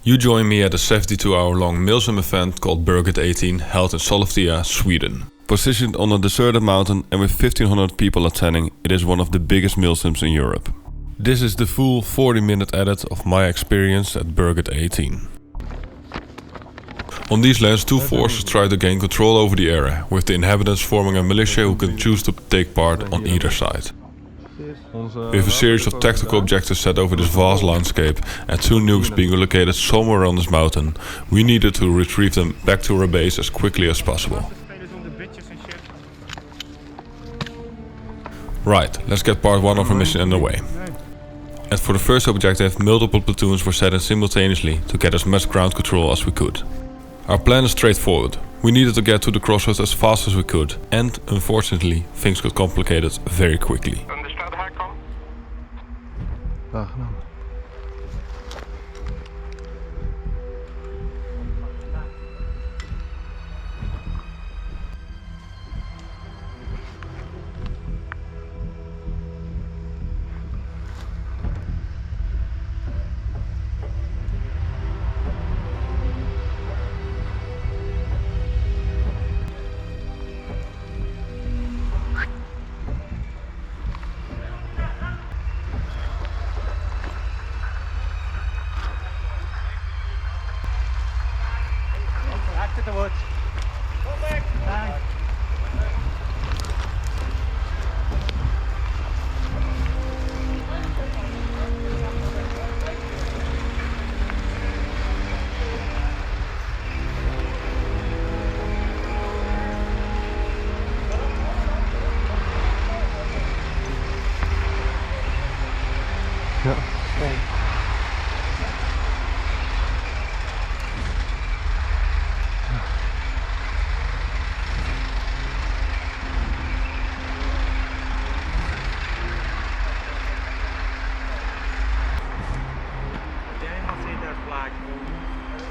You join me at a 72-hour-long Milsim event called Berget 18 held in Sollefteå, Sweden. Positioned on a deserted mountain and with 1500 people attending, it is one of the biggest Milsims in Europe. This is the full 40-minute edit of my experience at Berget 18. On these lands, two forces try to gain control over the area, with the inhabitants forming a militia who can choose to take part on either side. We have a series of tactical objectives set over this vast landscape, and two nukes being located somewhere on this mountain. We needed to retrieve them back to our base as quickly as possible. Right, let's get part 1 of our mission underway. And for the first objective, multiple platoons were set in simultaneously to get as much ground control as we could. Our plan is straightforward. We needed to get to the crossroads as fast as we could, and unfortunately, things got complicated very quickly.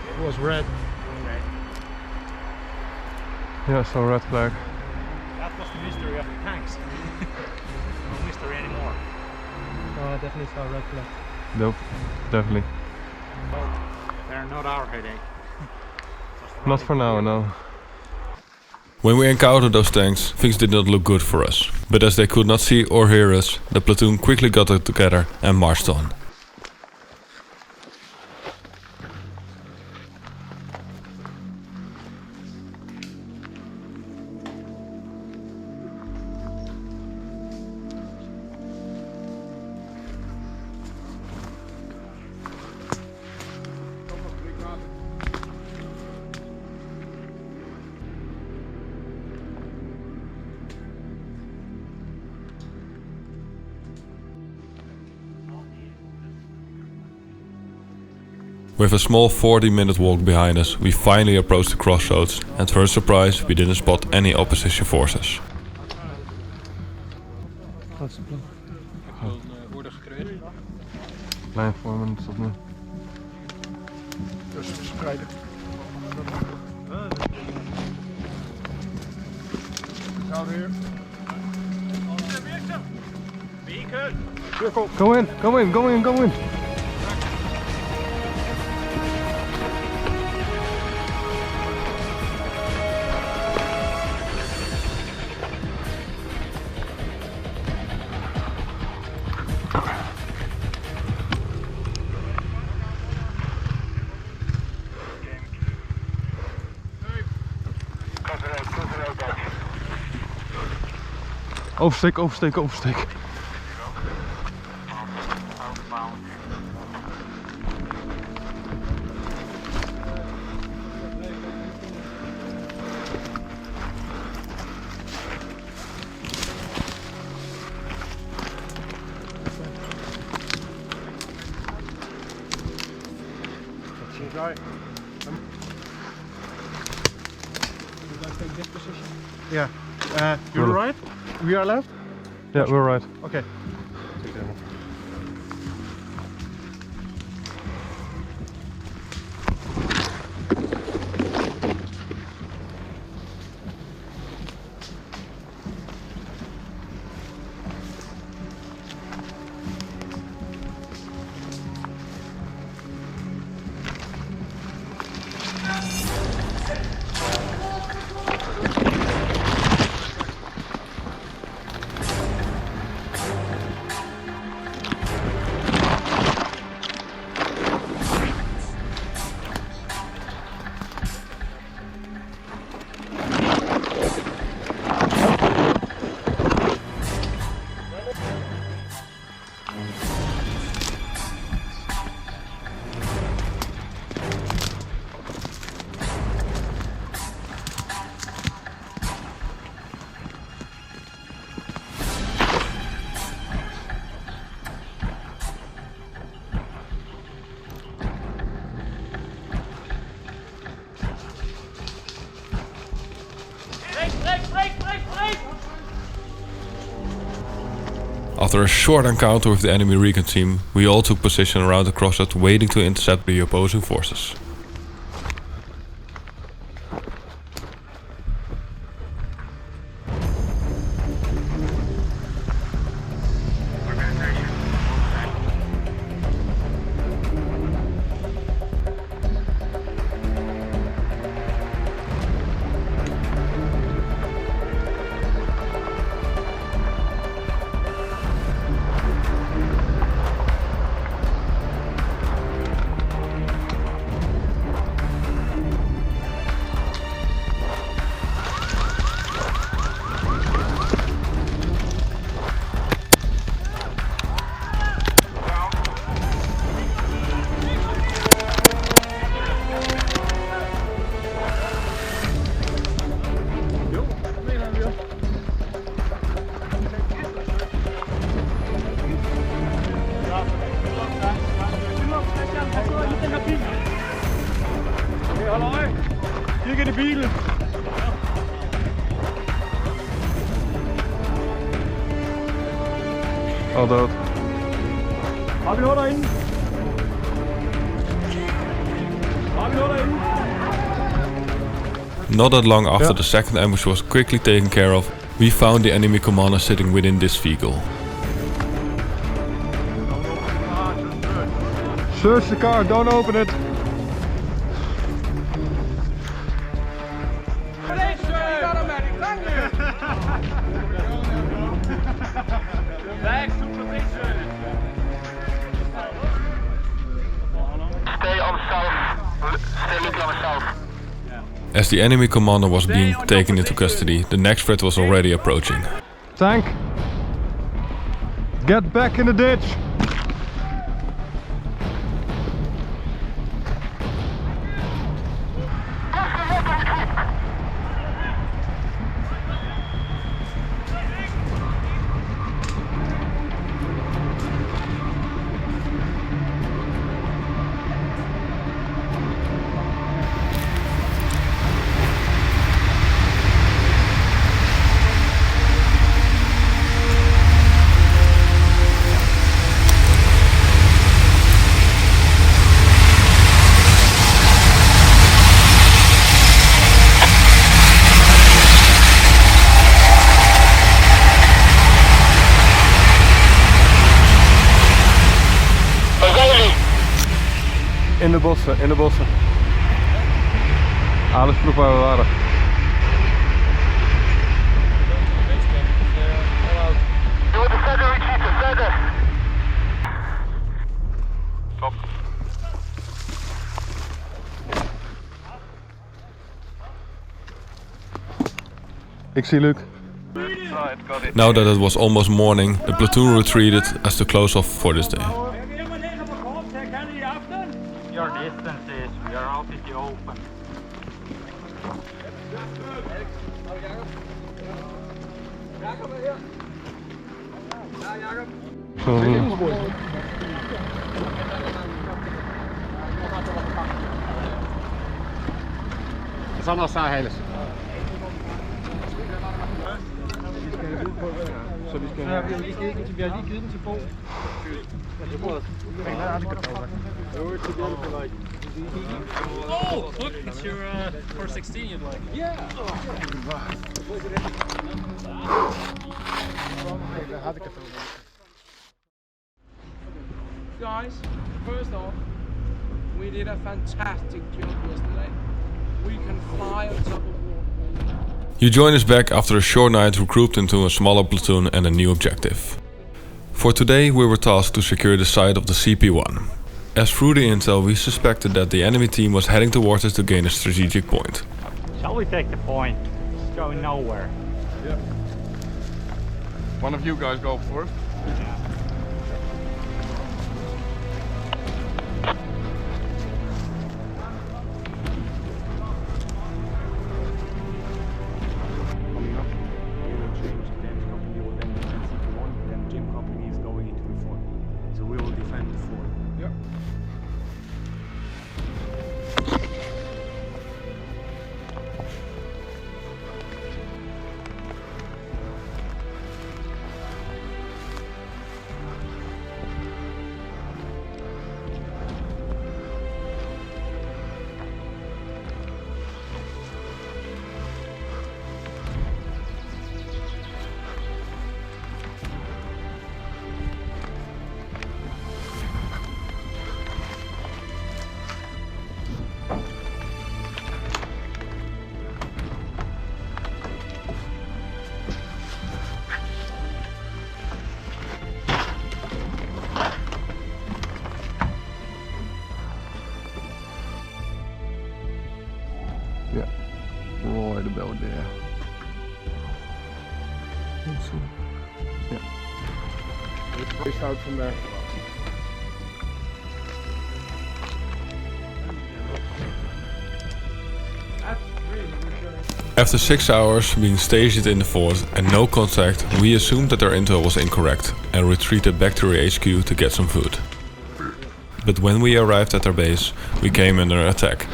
It was red. Okay. Yeah, so red flag. That was the mystery of the tanks. No mystery anymore. Definitely saw red flag. Nope, definitely. Well, they're not our headache. Not for now, no. When we encountered those tanks, things did not look good for us. But as they could not see or hear us, the platoon quickly got it together and marched on. With a small 40-minute walk behind us, we finally approached the crossroads, and to our surprise, we didn't spot any opposition forces. Lijnvormen is dat nu. Dus verspreiden. Zouden hier. Cirkel. Go in, go in, go in, go in. Oversteek, oversteek, oversteek. Right. This position? Yeah. You're Cool. right? We are left? Yeah, we're right. Okay. After a short encounter with the enemy recon team, we all took position around the crossroad waiting to intercept the opposing forces. Al dood. Har vi noget derinde? Har vi noget derinde? Not that long after the second ambush was quickly taken care of, we found the enemy commander sitting within this vehicle. Search the car, don't open it. As the enemy commander was being taken into custody, the next threat was already approaching. Tank, get back in the ditch. In de bossen. Alles ploeg waar we waren. Stop. Ik zie Luc. Now that it was almost morning, the platoon retreated as to close off for this day. Your distances, we are out in the open. Samassa hælles. Så vi skal have... Vi har lige givet den til Bo. Oh, look, it's your 416 you'd like. Yeah. Guys, first off, we did a fantastic job yesterday. We can fly on top of water. You join us back after a short night regrouped into a smaller platoon and a new objective. For today we were tasked to secure the site of the CP1. As through the intel we suspected that the enemy team was heading towards us to gain a strategic point. Shall we take the point? It's going nowhere. Yeah. One of you guys go first. Yeah. Coming up, we will change the dance company, will then defend CP1, then gym company is going into the fort. So we will defend the fort. Yeah. Yeah, right about there. Milsim. Yeah. Let's race out from there. After 6 hours being stationed in the fort and no contact, we assumed that our intel was incorrect and retreated back to our HQ to get some food. But when we arrived at our base, we came under attack.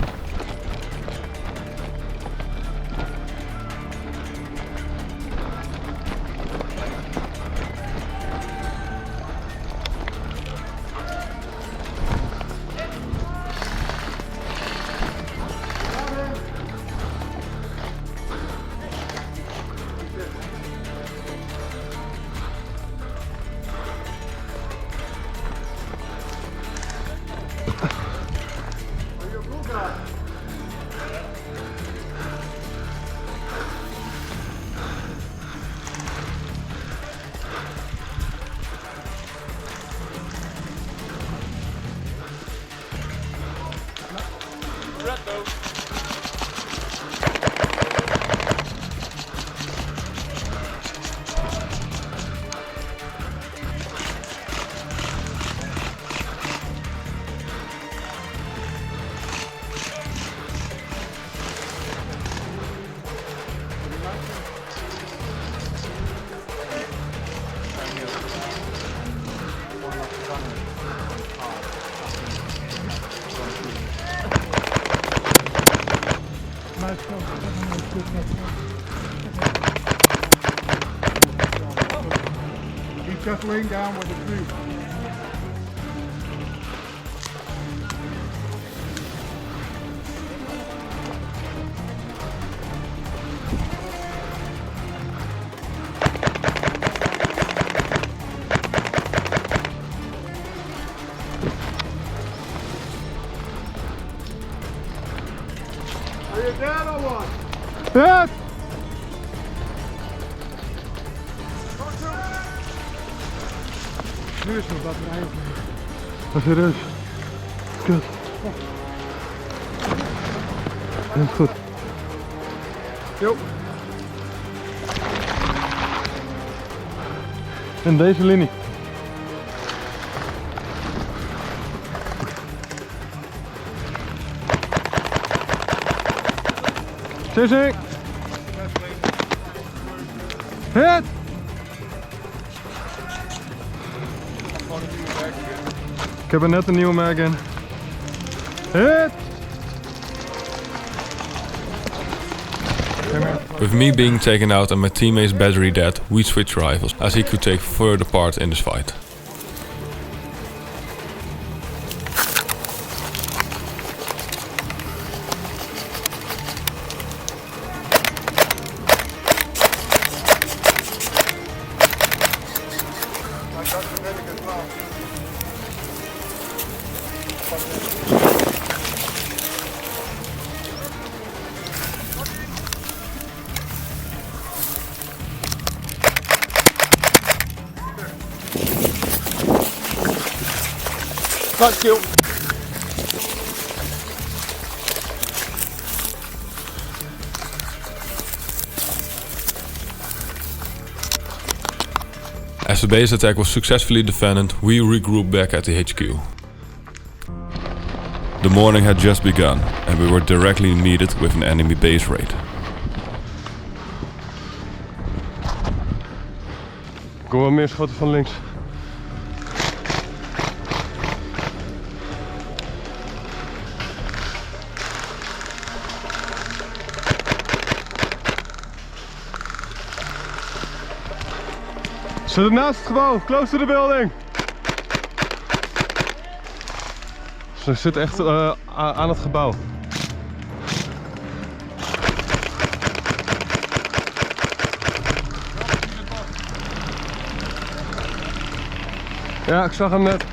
He's just laying down with the tree. Are you dead or what? Dead! Nu is mijn batterij op. Dat is serieus. Kut. Dat is goed. Jo. In deze linie. Sissing! Hit! Ik heb er net een nieuwe merk in. Hit! With me being taken out and my teammates battery dead, we switched rifles, as he could take further part in this fight. Light kill. As the base attack was successfully defended, we regrouped back at the HQ. The morning had just begun and we were directly meted with an enemy base raid. Kom maar meer schoten van links. Ze zitten naast het gebouw, close to the building. Ze zitten echt aan het gebouw. Ja, ik zag hem net.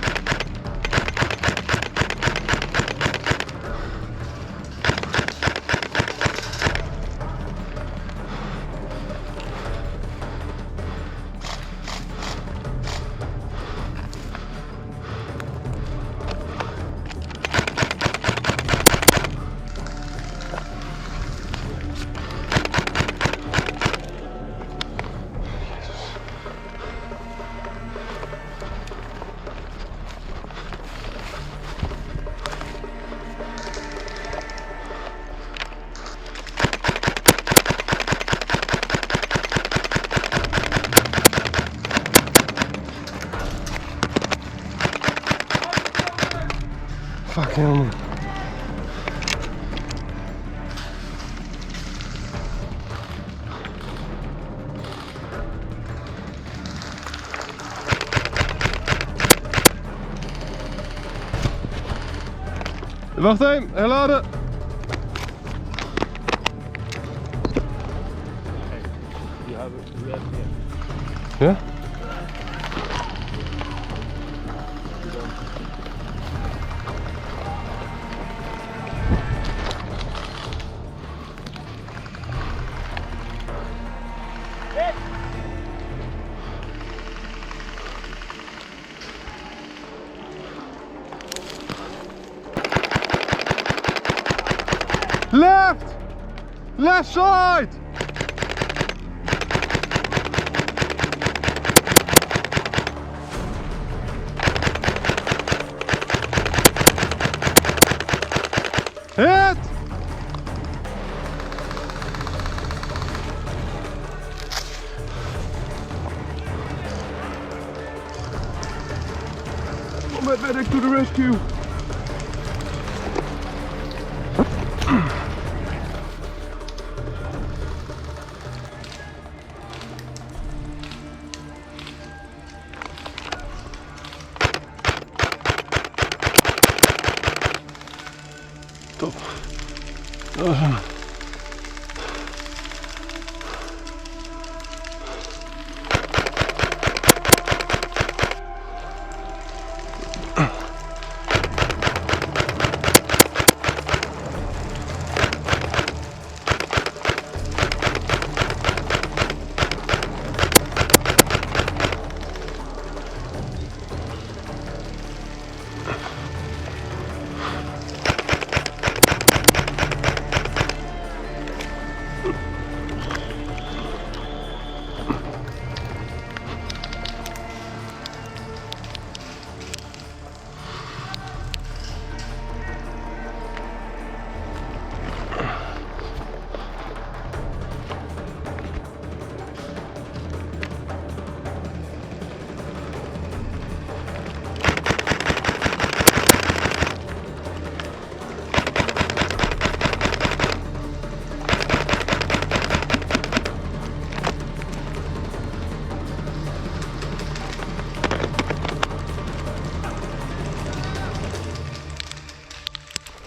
Fucking hell. Wacht even, herladen. Ja? Left! Left side! Hit! Combat medic to the rescue! Top.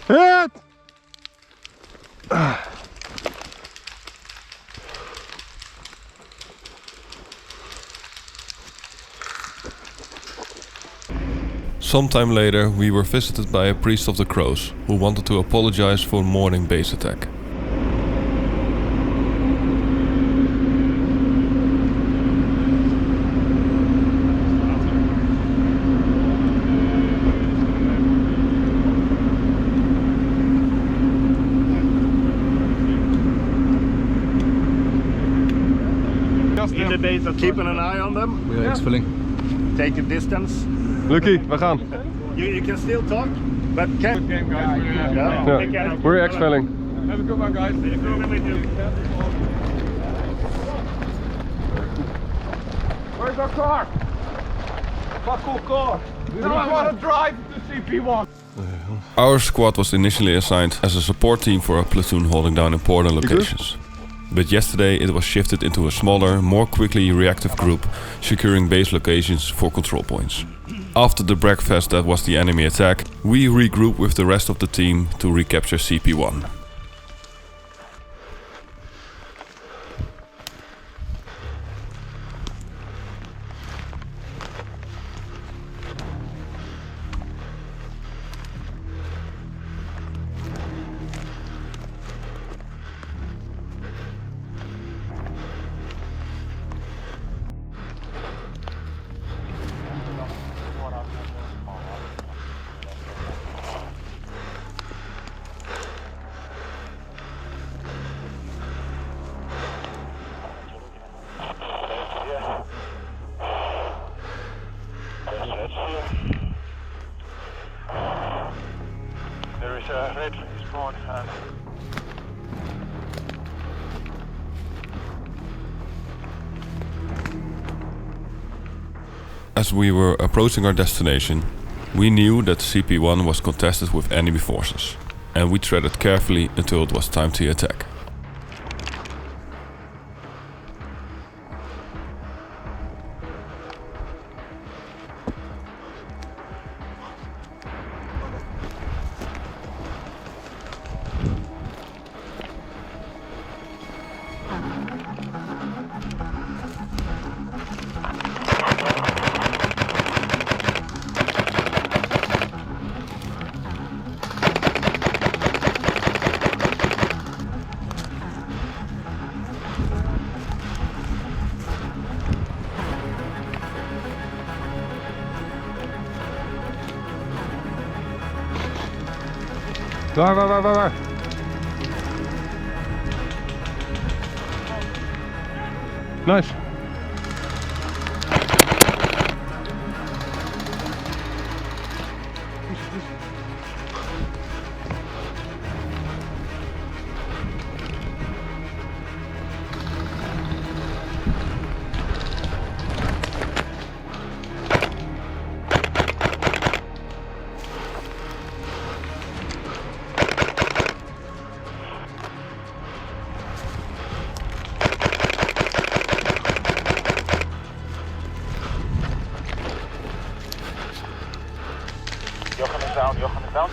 Hit! Sometime later, we were visited by a priest of the Crows, who wanted to apologize for morning base attack. in the base. Keeping an eye on them. We are exfilling. Take a distance. Lucky, we gaan. You can still talk, but can. Good game, guys. Yeah. We're exfilling. Have a good one, guys. See you with you. Where's our car? Fuck car. We don't want to drive to CP1. Our squad was initially assigned as a support team for a platoon holding down important locations. But yesterday it was shifted into a smaller, more quickly reactive group securing base locations for control points. After the breakfast that was the enemy attack, we regrouped with the rest of the team to recapture CP1. There is a red spawn and As we were approaching our destination, we knew that CP1 was contested with enemy forces, and we treaded carefully until it was time to attack. Waar. Nice. Jochen is down.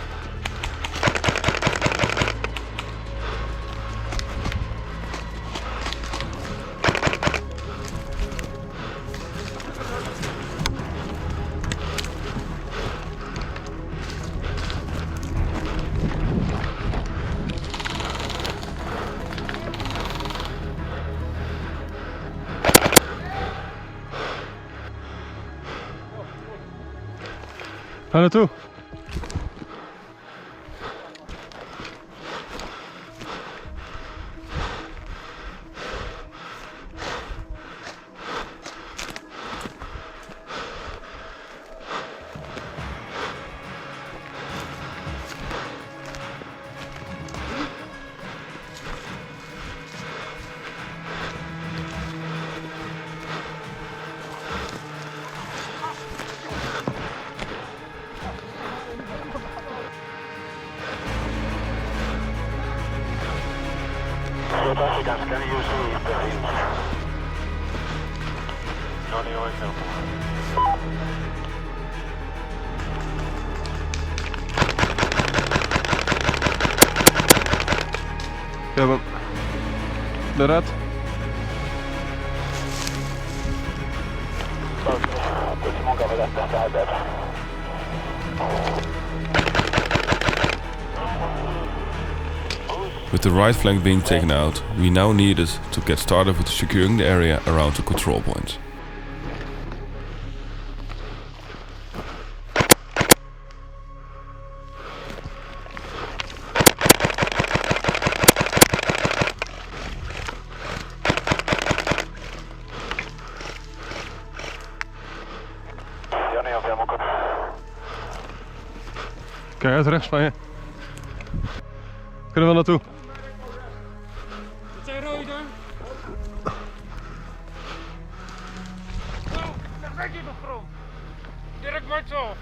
Ga naartoe. Can you see the things? Johnny Oil. Ja, maar... De red. With the right flank being taken out, we now needed to get started with securing the area around the control point. Kijk uit, rechts van je. Kunnen we naartoe? Dat zijn rode. Oh, daar ben je nog grond. Dirk wordt zo.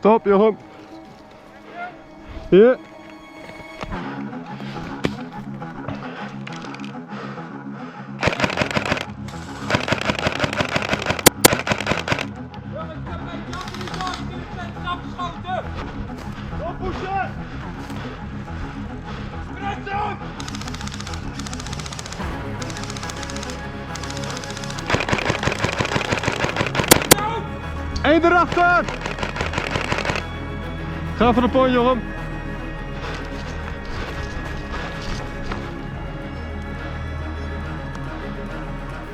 Top, Jochem. Hier. Eén erachter! Ga voor de point, Jochem.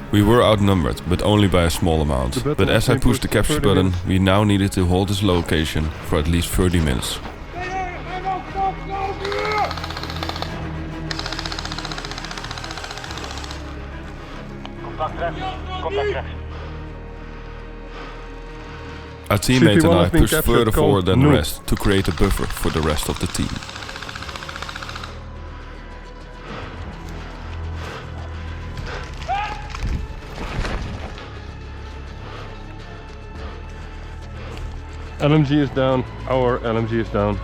We were outnumbered, but only by a small amount. But as I pushed the capture button, we now needed to hold this location for at least 30 minutes. Contact rechts. Contact rechts. Our teammate and I CP1 has been pushed captured. further forward than the Noob. rest to create a buffer for the rest of the team. LMG is down. Our LMG is down.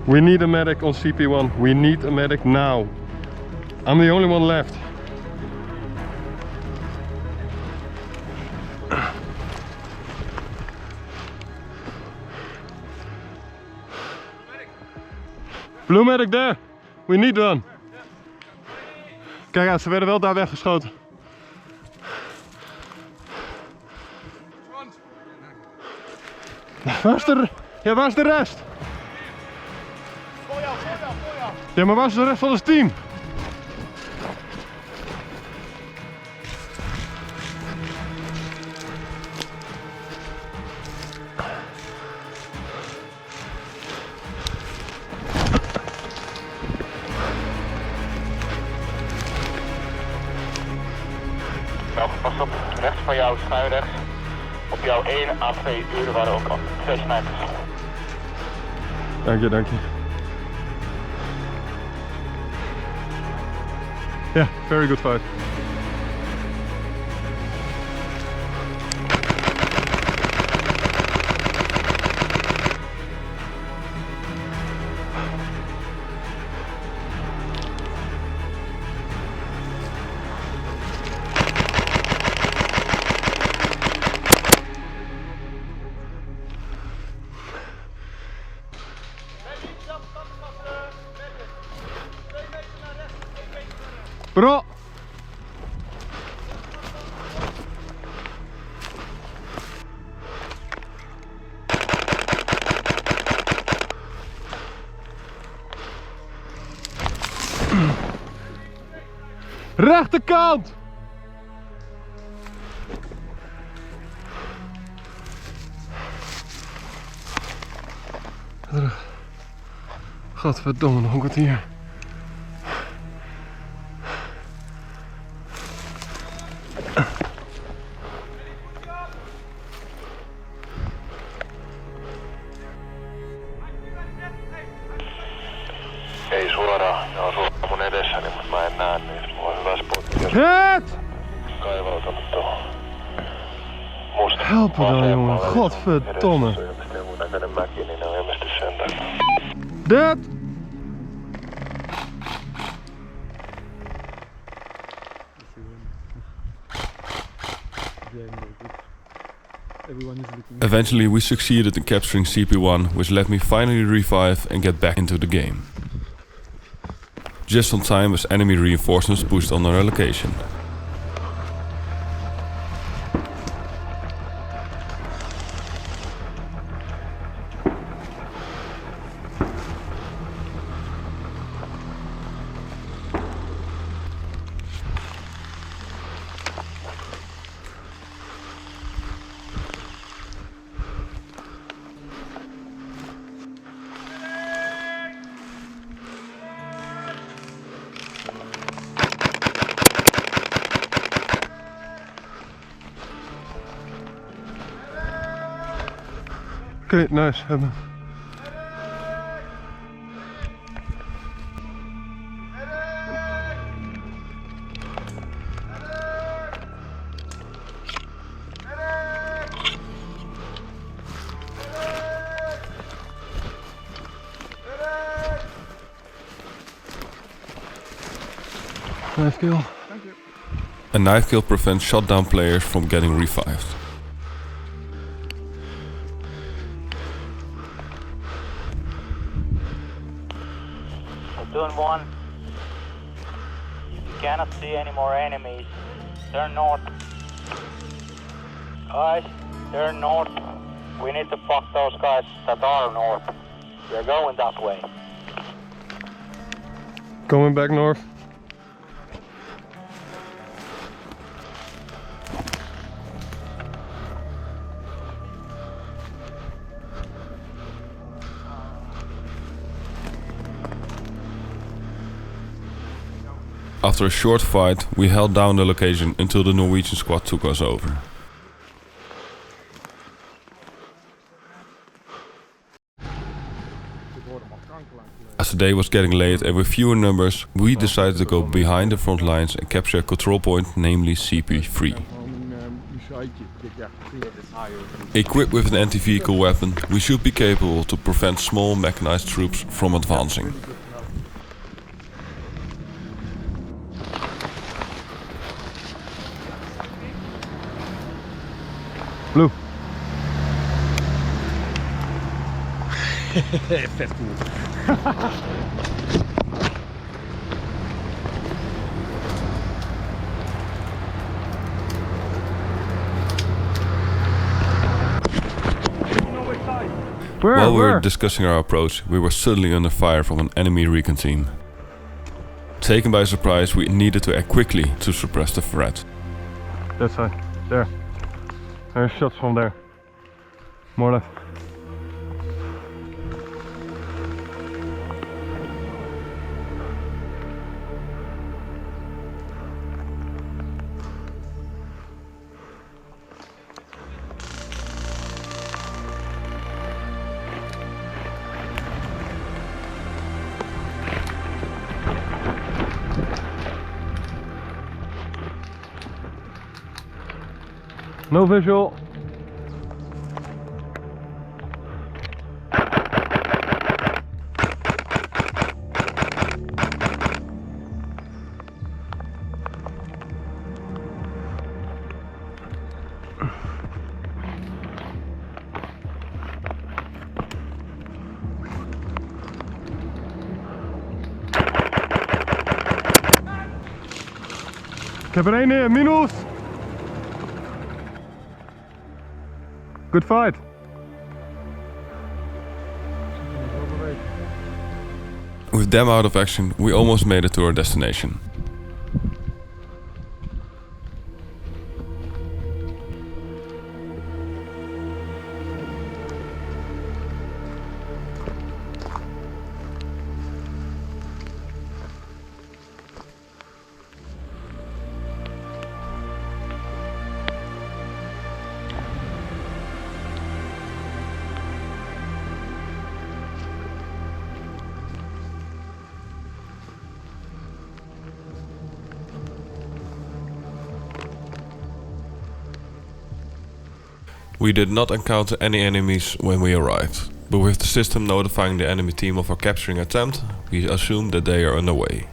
We need a medic on CP1. We need a medic now. I'm the only one left. Blue medic there. We need one. Kijk uit, ze werden wel daar weggeschoten. Waar is de rest? Ja, maar waar is de rest van ons team? Nou, pas op, rechts van jou, schuin rechts. Op jouw 1 à 2 uren waren ook al 2 snipers. Dank je, dank je. Ja, very good fight. Bro! Rechterkant! Godverdomme, nog een kwartier. Ei suoraan, ne on suoraan mun edessäni, mutta mä en näe niitä. Mulla on hyvä spotti, jos Hit! kaivauta tuohon. Musta. Help me dan, jongen. Godverdomme. Edessä on joku näköinen mäki, niin ne on ilmeisesti sen takia. Dead! Eventually we succeeded in capturing CP1, which let me finally revive and get back into the game. Just on time as enemy reinforcements pushed on our location. Okay, nice. Nice kill. Thank you. A knife kill prevents shot-down players from getting revived. Platoon 1, you cannot see any more enemies. Turn north. Guys, turn north. We need to fuck those guys that are north. We're going that way. Going back north. After a short fight, we held down the location until the Norwegian squad took us over. As the day was getting late and with fewer numbers, we decided to go behind the front lines and capture a control point, namely CP3. Equipped with an anti-vehicle weapon, we should be capable to prevent small mechanized troops from advancing. Blue. Vet cool. While we were discussing our approach, we were suddenly under fire from an enemy recon team. Taken by surprise, we needed to act quickly to suppress the threat. That side. There. There's shots from there. More left. No visual. Ik heb er één neer, minus! Good fight! With them out of action, we almost made it to our destination. We did not encounter any enemies when we arrived, but with the system notifying the enemy team of our capturing attempt, we assume that they are underway.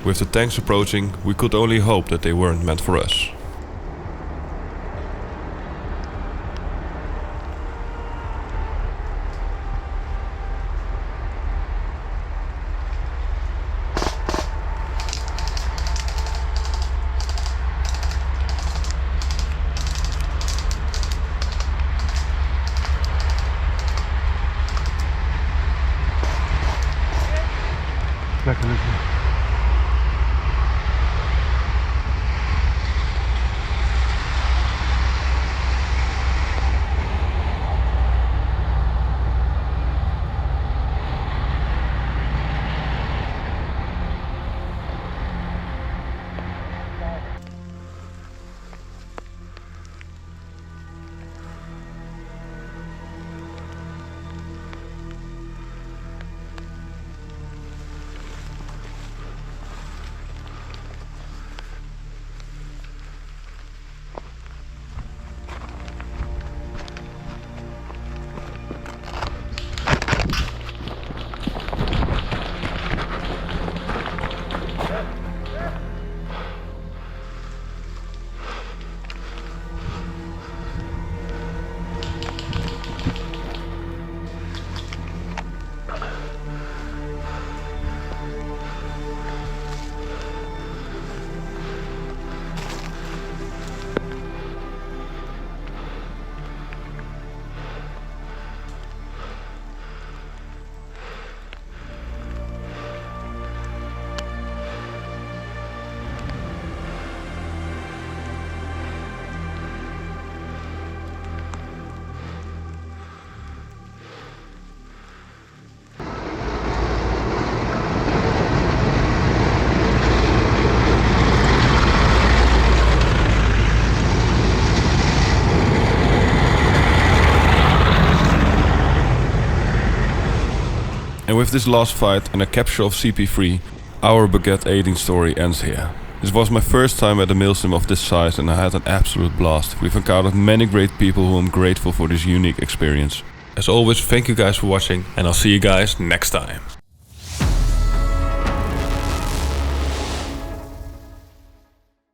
With the tanks approaching, we could only hope that they weren't meant for us. Lekker, lekker. And with this last fight and a capture of CP3, our Berget 18 story ends here. This was my first time at a Milsim of this size and I had an absolute blast. We've encountered many great people who I'm grateful for this unique experience. As always, thank you guys for watching and I'll see you guys next time.